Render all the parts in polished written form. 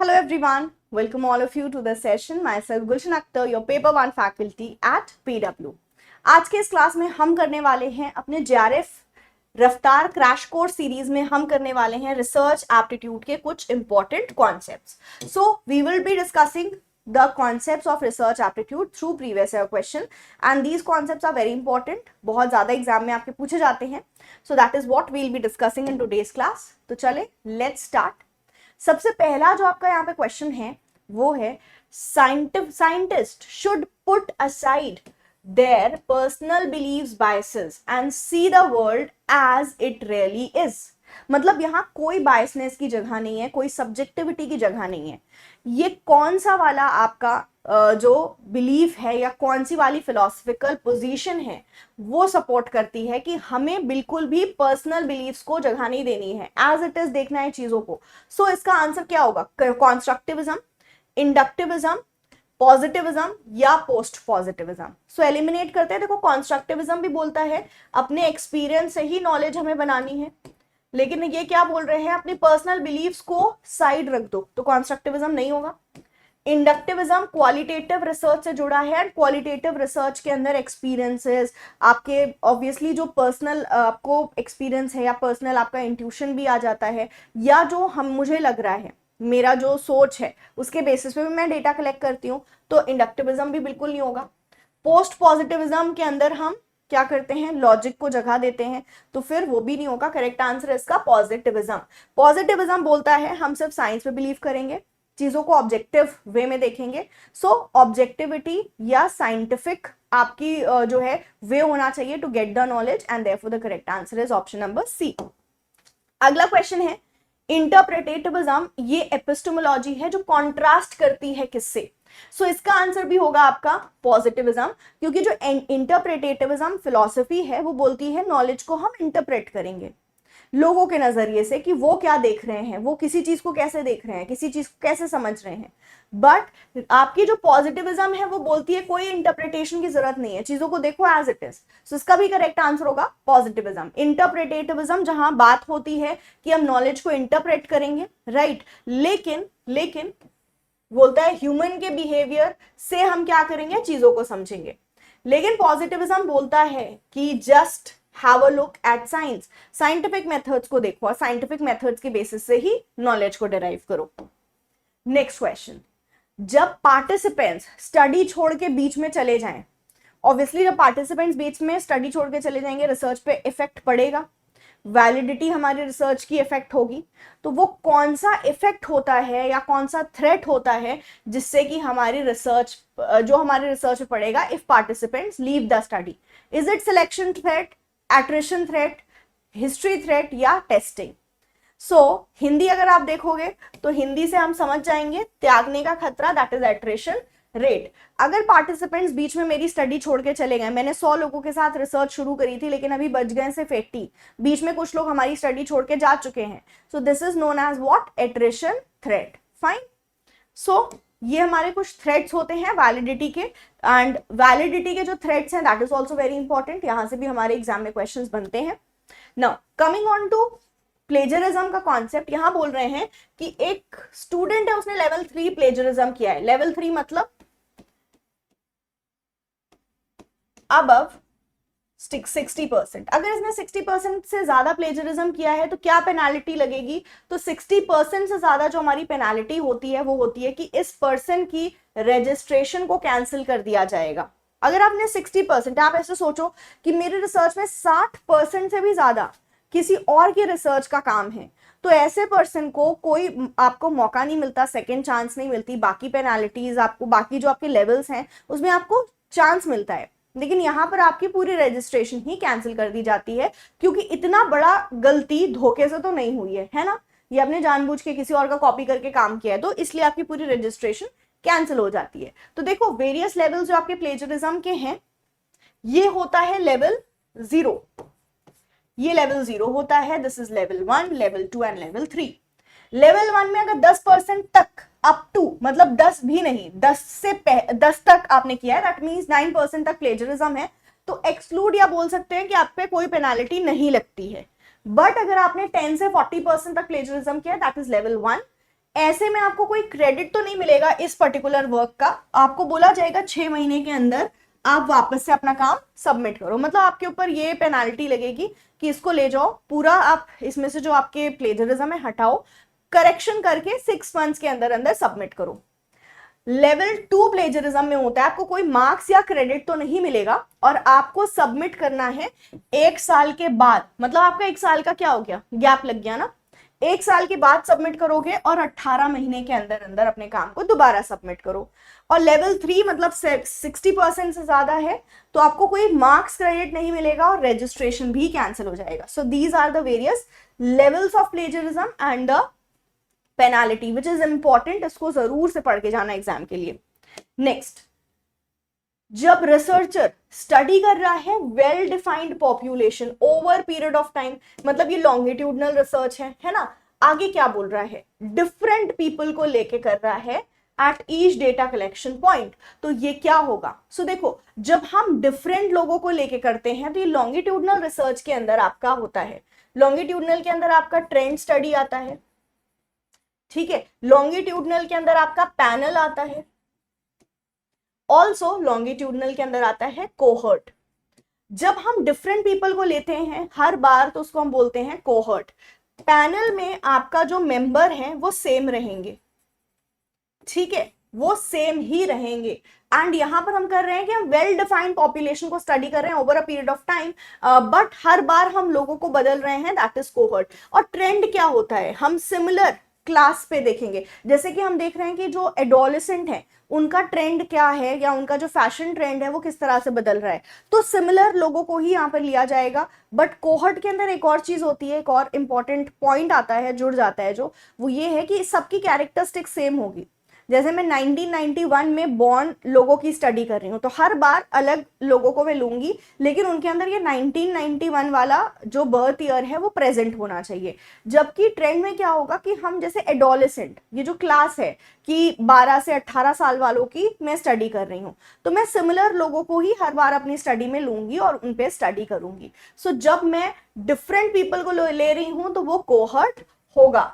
Hello everyone, welcome all of you to the session. Myself Gulshan Akhtar, your paper 1 faculty at PW. आज के इस class में हम करने वाले हैं अपने JRF रफ्तार क्रैश कोर्स सीरीज में हम करने वाले हैं रिसर्च एप्टीट्यूड के कुछ important concepts. So we will be discussing the concepts of research aptitude through previous year question and these concepts are very important. बहुत ज़्यादा एग्जाम में आपके पूछे जाते हैं. So that is what we'll be discussing in today's class. तो चले let's start. सबसे पहला जो आपका यहाँ पे क्वेश्चन है वो है scientist should put aside their personal beliefs biases and see the world as it really is. मतलब यहाँ कोई बायसनेस की जगह नहीं है, कोई सब्जेक्टिविटी की जगह नहीं है. ये कौन सा वाला आपका जो बिलीफ है या कौन सी वाली फिलोसफिकल पोजीशन है वो सपोर्ट करती है कि हमें बिल्कुल भी पर्सनल बिलीफ्स को जगह नहीं देनी है, एज इट इज देखना है चीजों को. सो इसका आंसर क्या होगा? कॉन्स्ट्रक्टिविज्म, इंडक्टिविज्म, पॉजिटिविज्म या पोस्ट पॉजिटिविज्म. सो एलिमिनेट करते हैं. देखो कॉन्स्ट्रक्टिविज्म भी बोलता है अपने एक्सपीरियंस से ही नॉलेज हमें बनानी है, लेकिन ये क्या बोल रहे हैं अपनी पर्सनल बिलीफ्स को साइड रख दो, तो कॉन्स्ट्रक्टिविज्म नहीं होगा. इंडक्टिविज्म क्वालिटेटिव रिसर्च से जुड़ा है एंड क्वालिटेटिव रिसर्च के अंदर एक्सपीरियंसेस आपके ऑब्वियसली जो पर्सनल आपको एक्सपीरियंस है या पर्सनल आपका इंट्यूशन भी आ जाता है, या जो हम मुझे लग रहा है मेरा जो सोच है उसके बेसिस पे भी मैं डेटा कलेक्ट करती हूँ, तो इंडक्टिविज्म भी बिल्कुल नहीं होगा. पोस्ट पॉजिटिविज्म के अंदर हम क्या करते हैं? लॉजिक को जगह देते हैं, तो फिर वो भी नहीं होगा. करेक्ट आंसर है इसका पॉजिटिविज्म. पॉजिटिविज्म बोलता है हम सिर्फ साइंस पे बिलीव करेंगे, चीजों को ऑब्जेक्टिव वे में देखेंगे. सो ऑब्जेक्टिविटी या साइंटिफिक आपकी जो है वे होना चाहिए to get the knowledge and therefore the correct answer is option number C. अगला क्वेश्चन है इंटरप्रेटेटिविज्म. ये एपिस्टेमोलॉजी है जो कॉन्ट्रास्ट करती है किससे? सो इसका आंसर भी होगा आपका पॉजिटिविज्म, क्योंकि जो इंटरप्रेटेटिविज्म फिलॉसफी है वो बोलती है नॉलेज को हम इंटरप्रेट करेंगे लोगों के नजरिए से कि वो क्या देख रहे हैं, वो किसी चीज को कैसे देख रहे हैं, किसी चीज को कैसे समझ रहे हैं. बट आपकी जो पॉजिटिविज्म है वो बोलती है कोई इंटरप्रिटेशन की जरूरत नहीं है, चीजों को देखो एज इट इज. सो इसका भी करेक्ट आंसर होगा पॉजिटिविज्म. इंटरप्रिटेटिविज्म जहां बात होती है कि हम नॉलेज को इंटरप्रेट करेंगे, राइट, लेकिन बोलता है ह्यूमन के बिहेवियर से हम क्या करेंगे? चीजों को समझेंगे. लेकिन पॉजिटिविज्म बोलता है कि just have a look at science, scientific methods को देखो और साइंटिफिक मेथड्स के बेसिस से ही नॉलेज को डिराइव करो. नेक्स्ट क्वेश्चन, जब पार्टिसिपेंट्स स्टडी छोड़ के बीच में चले जाएं, ऑब्वियसली जब पार्टिसिपेंट्स बीच में स्टडी छोड़ के चले जाएंगे रिसर्च पे इफेक्ट पड़ेगा, वैलिडिटी हमारी रिसर्च की इफेक्ट होगी. तो वो कौन सा इफेक्ट होता है या कौन सा थ्रेट होता है जिससे कि हमारी रिसर्च जो हमारे रिसर्च में पड़ेगा if participants leave the study? Is it selection threat, attrition threat, history threat या टेस्टिंग? सो हिंदी अगर आप देखोगे तो हिंदी से हम समझ जाएंगे त्यागने का खतरा, दैट इज एट्रिशन रेट. अगर पार्टिसिपेंट्स बीच में मेरी स्टडी छोड़ के चले गए, मैंने 100 लोगों के साथ रिसर्च शुरू करी थी लेकिन अभी बच गए सिर्फ 80, बीच में कुछ लोग हमारी स्टडी छोड़ के जा चुके हैं, so this is known as what? Attrition threat. Fine. So ये हमारे कुछ थ्रेट्स होते हैं वैलिडिटी के, एंड वैलिडिटी के जो थ्रेट्स हैं that is also very important. यहां से भी हमारे एग्जाम में क्वेश्चंस बनते हैं. Now coming on to plagiarism का कॉन्सेप्ट, यहां बोल रहे हैं कि एक स्टूडेंट है उसने लेवल 3 प्लेजरिज्म किया है. लेवल 3 मतलब अबव 60%. अगर इसने 60% से ज्यादा प्लेजरिज्म किया है तो क्या पेनाल्टी लगेगी? तो 60% से ज्यादा जो हमारी पेनाल्टी होती है वो होती है कि इस पर्सन की रजिस्ट्रेशन को कैंसिल कर दिया जाएगा. अगर आपने 60%, आप ऐसे सोचो कि मेरे रिसर्च में 60% से भी ज्यादा किसी और की रिसर्च का काम है, तो ऐसे पर्सन को कोई आपको मौका नहीं मिलता, सेकेंड चांस नहीं मिलती. बाकी पेनाल्टीज आपको, बाकी जो आपके लेवल्स हैं उसमें आपको चांस मिलता है, लेकिन यहां पर आपकी पूरी रजिस्ट्रेशन ही कैंसिल कर दी जाती है, क्योंकि इतना बड़ा गलती धोखे से तो नहीं हुई है ना, ये आपने जानबूझ के किसी और का कॉपी करके काम किया है, तो इसलिए आपकी पूरी रजिस्ट्रेशन कैंसिल हो जाती है. तो देखो वेरियस लेवल जो आपके प्लेजरिज्म के हैं, ये होता है लेवल 0, ये लेवल 0 होता है. This is level 1, level 2 and level 3. Level 1 में अगर 10% तक अप टू, मतलब 10 भी नहीं, 10 तक आपने किया है, दैट मींस 9% तक प्लेजरिज्म है, तो एक्सक्लूड या बोल सकते हैं कि आप पे कोई पेनाल्टी नहीं लगती है. बट अगर आपने 10 से 40% तक प्लेजरिज्म किया, दैट इज लेवल 1. ऐसे में आपको कोई क्रेडिट तो नहीं मिलेगा इस पर्टिकुलर वर्क का, आपको बोला जाएगा 6 महीने के अंदर आप वापस से अपना काम सबमिट करो। मतलब आपके ऊपर ये पेनाल्टी लगेगी कि इसको ले जाओ पूरा, आप इसमें से जो आपके प्लेजरिज्म है हटाओ, करेक्शन करके 6 मंथ्स के अंदर अंदर सबमिट करो। लेवल 2 प्लेजरिज्म में होता है आपको कोई मार्क्स या क्रेडिट तो नहीं मिलेगा और आपको सबमिट करना है 1 साल के बाद। मतलब आपका 1 साल का क्या हो गया, गैप लग गया ना, 1 साल के बाद सबमिट करोगे और 18 महीने के अंदर अंदर अपने काम को दोबारा सबमिट करो। और लेवल 3 मतलब 60% से ज्यादा है तो आपको कोई मार्क्स क्रेडिट नहीं मिलेगा और रजिस्ट्रेशन भी कैंसिल हो जाएगा। So these are the various levels of plagiarism and the penalty which is important, इसको जरूर से पढ़ के जाना एग्जाम के लिए। नेक्स्ट, जब रिसर्चर स्टडी कर रहा है well defined population over period of time, मतलब ये लॉन्गिट्यूडनल रिसर्च है ना, आगे क्या बोल रहा है, डिफरेंट पीपल को लेके कर रहा है at each data collection point, तो ये क्या होगा। सो देखो, जब हम डिफरेंट लोगों को लेके करते हैं तो ये लॉन्गिट्यूडनल रिसर्च के अंदर आपका होता है, लॉन्गिट्यूडनल के अंदर आपका ट्रेंड स्टडी आता है, ठीक है, लॉन्गिट्यूडनल के अंदर आपका पैनल आता है, ऑल्सो लॉन्गिट्यूडनल के अंदर आता है कोहर्ट। जब हम डिफरेंट पीपल को लेते हैं हर बार तो उसको हम बोलते हैं कोहर्ट। पैनल में आपका जो मेंबर है वो सेम रहेंगे, ठीक है, वो सेम ही रहेंगे। एंड यहां पर हम कर रहे हैं कि हम वेल डिफाइंड पॉपुलेशन को स्टडी कर रहे हैं over a period of time, but हर बार हम लोगों को बदल रहे हैं, दैट इज कोहर्ट। और ट्रेंड क्या होता है, हम सिमिलर क्लास पे देखेंगे, जैसे कि हम देख रहे हैं कि जो एडोलेसेंट है उनका ट्रेंड क्या है या उनका जो फैशन ट्रेंड है वो किस तरह से बदल रहा है, तो सिमिलर लोगों को ही यहाँ पर लिया जाएगा। बट कोहर्ट के अंदर एक और चीज होती है, एक और इंपॉर्टेंट पॉइंट आता है, जुड़ जाता है जो, वो ये है कि सबकी कैरेक्टरिस्टिक सेम होगी। जैसे मैं 1991 में बॉर्न लोगों की स्टडी कर रही हूँ तो हर बार अलग लोगों को मैं लूंगी, लेकिन उनके अंदर ये 1991 वाला जो बर्थ ईयर है वो प्रेजेंट होना चाहिए। जबकि ट्रेंड में क्या होगा कि हम जैसे एडोलेसेंट, ये जो क्लास है कि 12 से 18 साल वालों की मैं स्टडी कर रही हूँ, तो मैं सिमिलर लोगों को ही हर बार अपनी स्टडी में लूंगी और उन पे स्टडी करूंगी। सो जब मैं डिफरेंट पीपल को ले रही हूँ तो वो कोहर्ट होगा।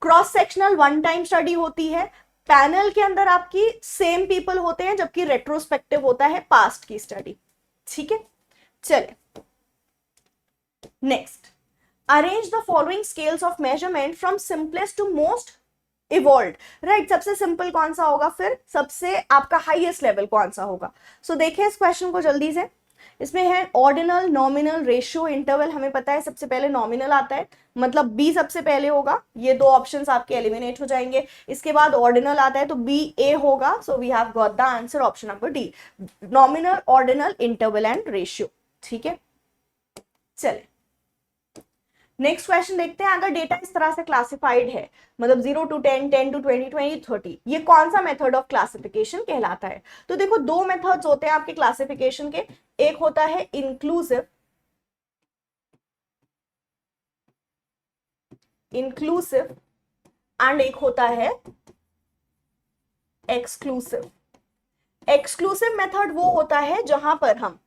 Cross sectional one time study होती है, पैनल के अंदर आपकी सेम पीपल होते हैं, जबकि रेट्रोस्पेक्टिव होता है पास्ट की स्टडी, ठीक है। चले next, arrange the following scales of measurement from simplest to most evolved, right. सबसे सिंपल कौन सा होगा, फिर सबसे आपका हाईएस्ट लेवल कौन सा होगा। सो देखिए इस क्वेश्चन को जल्दी से, इसमें है ऑर्डिनल, नॉमिनल, रेशियो, इंटरवल। हमें पता है सबसे पहले नॉमिनल आता है, मतलब बी सबसे पहले होगा, ये दो ऑप्शंस आपके एलिमिनेट हो जाएंगे। इसके बाद ऑर्डिनल आता है तो बी ए होगा, so we have got the answer option number D, nominal, ordinal, interval and ratio, ठीक है। चले नेक्स्ट क्वेश्चन देखते हैं, अगर डेटा इस तरह से क्लासिफाइड है, मतलब 0 to 10, 10 to 20, 20 to 30, ये कौन सा मेथड ऑफ क्लासिफिकेशन कहलाता है। तो देखो दो मेथड्स होते हैं आपके क्लासिफिकेशन के, एक होता है इंक्लूसिव, एंड एक होता है एक्सक्लूसिव। एक्सक्लूसिव मेथड वो होता है जहां पर हम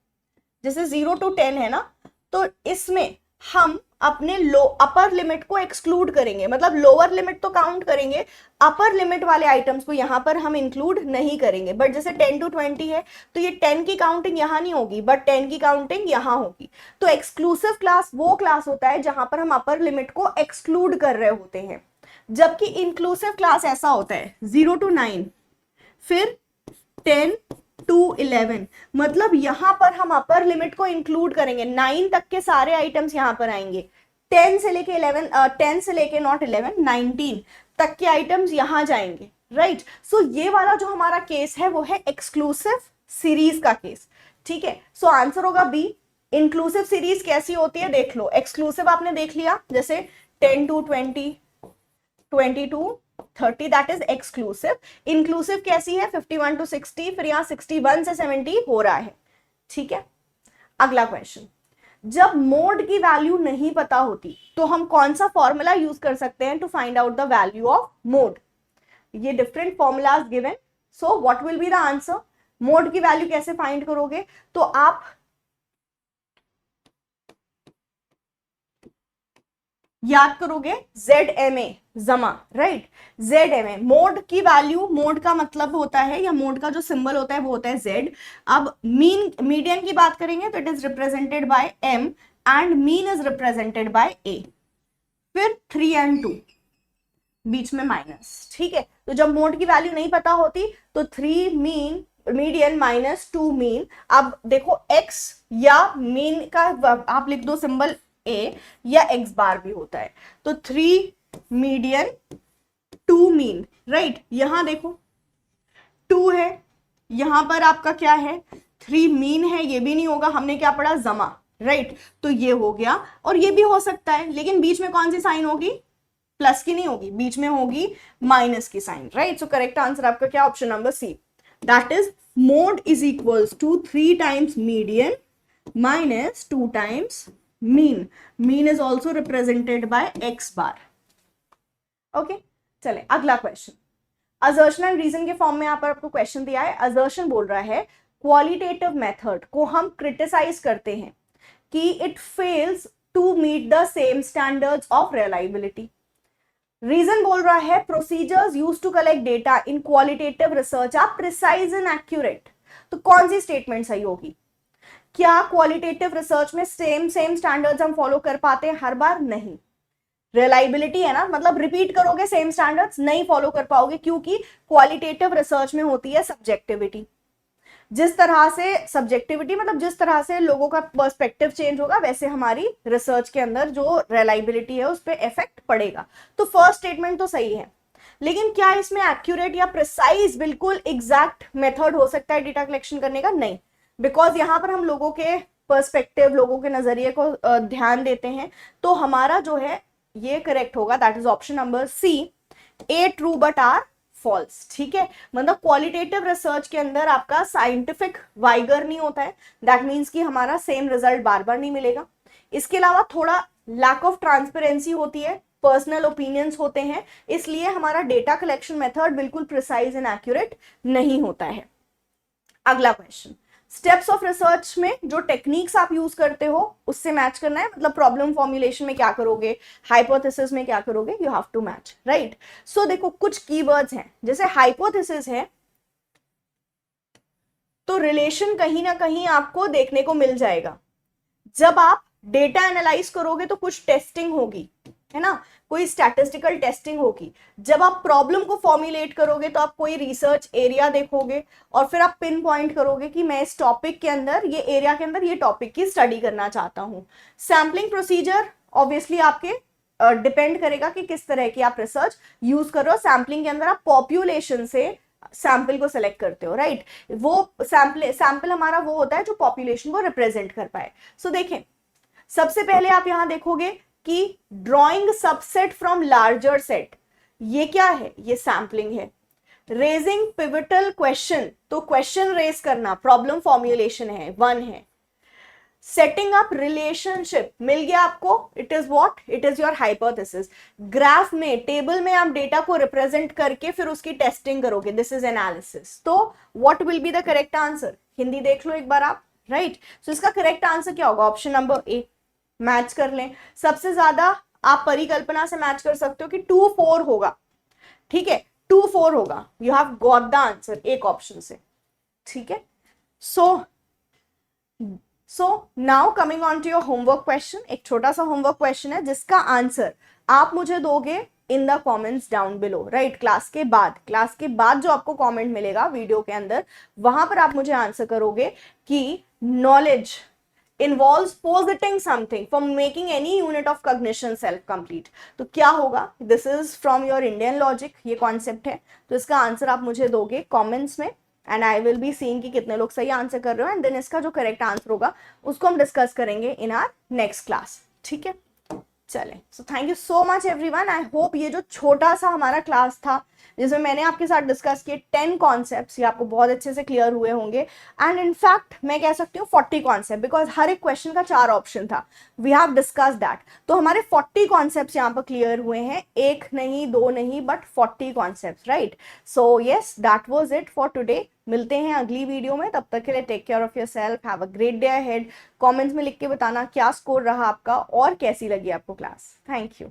जैसे 0 to 10 है ना, तो इसमें हम अपने अपर लिमिट को एक्सक्लूड करेंगे, मतलब लोअर लिमिट तो काउंट करेंगे, अपर लिमिट वाले आइटम्स को यहां पर हम इंक्लूड नहीं करेंगे। बट जैसे 10 to 20 है तो ये 10 की काउंटिंग यहां नहीं होगी, बट 10 की काउंटिंग यहां होगी। तो एक्सक्लूसिव क्लास वो क्लास होता है जहां पर हम अपर लिमिट को एक्सक्लूड कर रहे होते हैं, जबकि इंक्लूसिव क्लास ऐसा होता है 0 to 9, फिर 10 to 11, मतलब यहां पर हम अपर लिमिट को इंक्लूड करेंगे, 9 तक के सारे आइटम्स यहां पर आएंगे, 10 से लेके 11, 10 से लेके नॉट 11, 19 तक के आइटम्स यहां जाएंगे, राइट। सो ये वाला जो हमारा केस है वो है एक्सक्लूसिव सीरीज का केस, ठीक है। सो आंसर होगा बी। इंक्लूसिव सीरीज कैसी होती है देख लो, एक्सक्लूसिव आपने देख लिया, जैसे 10 to 20, 20 to 30, that is exclusive. Inclusive कैसी है, 51 to 60, फिर यहाँ 61 से 70 हो रहा है, ठीक है। अगला क्वेश्चन, जब मोड की वैल्यू नहीं पता होती तो हम कौन सा फॉर्मूला यूज कर सकते हैं to find out the value of mode. ये different formulas given, so what will be the answer. Mode की वैल्यू कैसे फाइंड करोगे, तो आप याद करोगे ZMA, जमा, राइट। ZMA मोड की वैल्यू, मोड का मतलब होता है या मोड का जो सिंबल होता है वो होता है Z। अब मीडियन की बात करेंगे तो it is represented by M and mean is represented by A। फिर 3 and 2 बीच में माइनस, ठीक है। तो जब मोड की वैल्यू नहीं पता होती तो 3 मीन मीडियन माइनस 2 मीन। अब देखो x या मीन का आप लिख दो सिंबल a, या x बार भी होता है। तो 3 मीडियन 2 मीन, राइट। यहां देखो 2 है, यहां पर आपका क्या है 3 मीन है, ये भी नहीं होगा, हमने क्या पढ़ा जमा, राइट। तो ये हो गया, और ये भी हो सकता है, लेकिन बीच में कौन सी साइन होगी, प्लस की नहीं होगी, बीच में होगी माइनस की sign, right. So correct answer आपका क्या, option number C, that is mode is equals to 3 times median minus 2 times mean. Mean is also represented by X bar. Okay, चले अगला क्वेश्चन। असर्शन एंड रीजन के form में यहाँ पर आपको question दिया है। असर्शन बोल रहा है क्वालिटेटिव मेथड को हम क्रिटिसाइज करते हैं कि it fails to meet the same standards of reliability. Reason बोल रहा है procedures use to collect data in qualitative research are precise and accurate. तो कौन सी स्टेटमेंट सही होगी? क्या क्वालिटेटिव रिसर्च में सेम स्टैंडर्ड्स हम फॉलो कर पाते हैं हर बार? नहीं। रिलायबिलिटी है ना, मतलब रिपीट करोगे सेम स्टैंडर्ड्स, नहीं फॉलो कर पाओगे, क्योंकि क्वालिटेटिव रिसर्च में होती है सब्जेक्टिविटी। जिस तरह से सब्जेक्टिविटी मतलब जिस तरह से लोगों का पर्सपेक्टिव चेंज होगा, वैसे हमारी रिसर्च के अंदर जो रिलायबिलिटी है उस पर इफेक्ट पड़ेगा। तो फर्स्ट स्टेटमेंट तो सही है, लेकिन क्या इसमें एक्यूरेट या प्रिसाइज बिल्कुल एग्जैक्ट मेथड हो सकता है डेटा कलेक्शन करने का? नहीं, बिकॉज यहां पर हम लोगों के पर्सपेक्टिव, लोगों के नजरिए को ध्यान देते हैं। तो हमारा जो है ये करेक्ट होगा, that is option number C, A true but R false. ठीक है, मतलब क्वालिटेटिव रिसर्च के अंदर आपका साइंटिफिक वाइगर नहीं होता है, दैट मीन्स कि हमारा सेम रिजल्ट बार बार नहीं मिलेगा। इसके अलावा थोड़ा लैक ऑफ ट्रांसपेरेंसी होती है, पर्सनल ओपिनियंस होते हैं, इसलिए हमारा डेटा कलेक्शन मेथड बिल्कुल प्रिसाइज एंड एक्यूरेट नहीं होता है। अगला क्वेश्चन, स्टेप्स ऑफ रिसर्च में जो टेक्निक्स आप यूज करते हो उससे मैच करना है, मतलब प्रॉब्लम फॉर्मुलेशन में क्या करोगे, हाइपोथेसिस में क्या करोगे, you have to match, right. So देखो कुछ कीवर्ड्स हैं, जैसे हाइपोथेसिस है तो रिलेशन कहीं ना कहीं आपको देखने को मिल जाएगा। जब आप डेटा एनालाइज करोगे तो कुछ टेस्टिंग होगी, है ना, कोई स्टैटिस्टिकल टेस्टिंग होगी। जब आप प्रॉब्लम को फॉर्मुलेट करोगे तो आप कोई रिसर्च एरिया देखोगे और फिर आप पिन पॉइंट करोगे कि मैं इस टॉपिक के अंदर, ये एरिया के अंदर ये टॉपिक की स्टडी करना चाहता हूं। सैम्पलिंग प्रोसीजर ऑब्वियसली आपके डिपेंड करेगा कि किस तरह की आप रिसर्च यूज कर रहे हो। सैम्पलिंग के अंदर आप पॉपुलेशन से सैंपल को सिलेक्ट करते हो, राइट। वो सैंपल हमारा वो होता है जो पॉपुलेशन को रिप्रेजेंट कर पाए। सो देखें, सबसे पहले आप यहां देखोगे कि drawing subset from larger set, ये क्या है, ये सैंपलिंग है। रेजिंग पिवटल क्वेश्चन, तो क्वेश्चन रेज करना, प्रॉब्लम फॉर्मुलेशन है, 1 है। सेटिंग अप रिलेशनशिप मिल गया आपको, it is what, it is your hypothesis. Graph में, टेबल में आप डेटा को रिप्रेजेंट करके फिर उसकी टेस्टिंग करोगे, दिस इज एनालिसिस। तो what will be the correct answer, Hindi देख लो एक बार आप, राइट। सो इसका करेक्ट आंसर क्या होगा, ऑप्शन नंबर ए। मैच कर लें, सबसे ज्यादा आप परिकल्पना से मैच कर सकते हो कि 2-4 होगा, ठीक है, 2-4 होगा, you have got the answer एक ऑप्शन से, ठीक है। So now coming on to your homework question, एक छोटा सा होमवर्क क्वेश्चन है जिसका आंसर आप मुझे दोगे in the comments down below, right. Class के बाद जो आपको कमेंट मिलेगा वीडियो के अंदर, वहां पर आप मुझे आंसर करोगे कि knowledge involves positing something for making any unit of cognition self complete। तो क्या होगा, this is from your Indian logic, ये कॉन्सेप्ट है। तो इसका आंसर आप मुझे दोगे कमेंट्स में and I will be seeing कि कितने लोग सही आंसर कर रहे हो, एंड देन इसका जो करेक्ट आंसर होगा उसको हम डिस्कस करेंगे इन आवर नेक्स्ट क्लास, ठीक है। चलें, so thank you so much everyone. I hope ये जो छोटा सा हमारा क्लास था जिसमें मैंने आपके साथ डिस्कस किए 10 कॉन्सेप्ट्स, ये आपको बहुत अच्छे से क्लियर हुए होंगे। एंड इनफैक्ट मैं कह सकती हूँ 40 कॉन्सेप्ट, बिकॉज हर एक क्वेश्चन का 4 ऑप्शन था। We have discuss that. तो हमारे 40 कॉन्सेप्ट्स यहाँ पर क्लियर हुए हैं, एक नहीं, दो नहीं, but 40 concepts, right. So yes, that was it for today. मिलते हैं अगली वीडियो में, तब तक के लिए take care of yourself, have a great day ahead. Comments में लिख के बताना क्या स्कोर रहा आपका और कैसी लगी आपको क्लास। Thank you.